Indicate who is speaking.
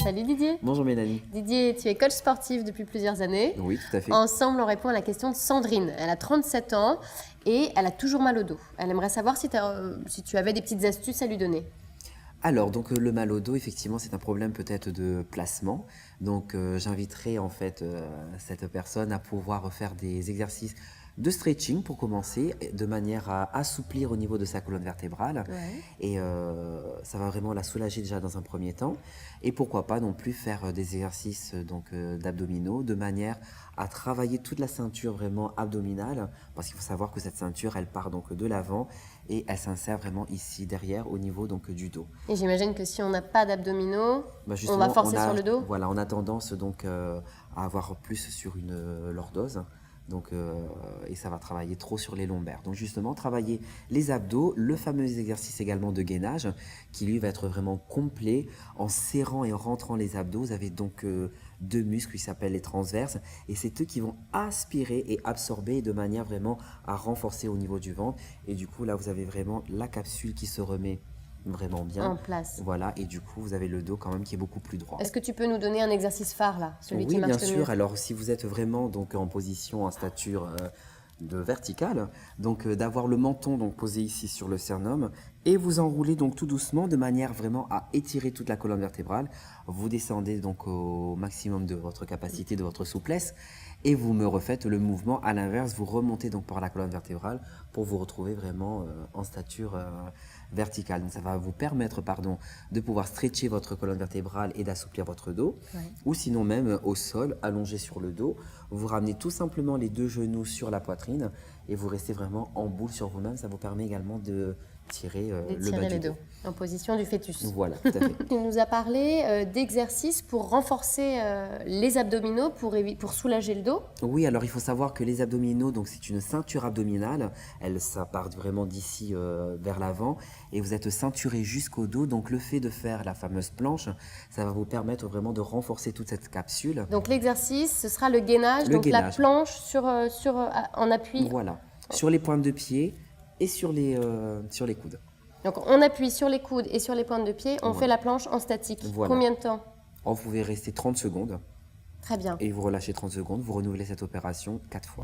Speaker 1: Salut Didier.
Speaker 2: Bonjour Mélanie.
Speaker 1: Didier, tu es coach sportif depuis plusieurs années.
Speaker 2: Oui, tout à fait.
Speaker 1: Ensemble, on répond à la question de Sandrine. Elle a 37 ans et elle a toujours mal au dos. Elle aimerait savoir si tu avais des petites astuces à lui donner.
Speaker 2: Alors, le mal au dos, effectivement, c'est un problème peut-être de placement. J'inviterai en fait cette personne à pouvoir faire des exercices de stretching pour commencer, de manière à assouplir au niveau de sa colonne vertébrale.
Speaker 1: Ouais.
Speaker 2: Et ça va vraiment la soulager déjà dans un premier temps. Et pourquoi pas non plus faire des exercices d'abdominaux, de manière à travailler toute la ceinture vraiment abdominale, parce qu'il faut savoir que cette ceinture, elle part donc de l'avant et elle s'insère vraiment ici derrière au niveau donc du dos.
Speaker 1: Et j'imagine que si on n'a pas d'abdominaux, on
Speaker 2: Justement,
Speaker 1: va forcer sur le dos.
Speaker 2: Voilà, on a tendance à avoir plus sur une lordose. Et ça va travailler trop sur les lombaires. Donc justement, travailler les abdos, le fameux exercice également de gainage qui lui va être vraiment complet en serrant et en rentrant les abdos. Vous avez donc deux muscles qui s'appellent les transverses et c'est eux qui vont aspirer et absorber de manière vraiment à renforcer au niveau du ventre. Et du coup, là, vous avez vraiment la capsule qui se remet vraiment bien
Speaker 1: En place.
Speaker 2: Voilà, et du coup vous avez le dos quand même qui est beaucoup plus droit.
Speaker 1: Est-ce que tu peux nous donner un exercice phare là, celui qui
Speaker 2: Oui,
Speaker 1: marche
Speaker 2: bien
Speaker 1: le mieux?
Speaker 2: sûr. Alors si vous êtes vraiment donc en position en stature de verticale, d'avoir le menton donc posé ici sur le sternum et vous enroulez donc tout doucement de manière vraiment à étirer toute la colonne vertébrale. Vous descendez donc au maximum de votre capacité, de votre souplesse et vous me refaites le mouvement à l'inverse. Vous remontez donc par la colonne vertébrale pour vous retrouver vraiment en stature verticale. Donc ça va vous permettre de pouvoir stretcher votre colonne vertébrale et d'assouplir votre dos.
Speaker 1: Ouais.
Speaker 2: Ou sinon même au sol, allongé sur le dos, vous ramenez tout simplement les deux genoux sur la poitrine et vous restez vraiment en boule sur vous-même. Ça vous permet également de tirer le bas du dos.
Speaker 1: En position du fœtus.
Speaker 2: Voilà, tout à fait.
Speaker 1: Tu nous as parlé d'exercices pour renforcer les abdominaux, pour soulager le dos.
Speaker 2: Oui, alors il faut savoir que les abdominaux, donc c'est une ceinture abdominale, ça part vraiment d'ici vers l'avant et vous êtes ceinturé jusqu'au dos. Donc le fait de faire la fameuse planche, ça va vous permettre vraiment de renforcer toute cette capsule.
Speaker 1: Donc l'exercice, ce sera le gainage, la planche en appui.
Speaker 2: Voilà, sur les pointes de pied et sur les coudes.
Speaker 1: Donc on appuie sur les coudes et sur les pointes de pied, on fait la planche en statique.
Speaker 2: Voilà.
Speaker 1: Combien de temps?
Speaker 2: Vous pouvez rester 30 secondes.
Speaker 1: Très bien.
Speaker 2: Et vous relâchez 30 secondes, vous renouvelez cette opération 4 fois.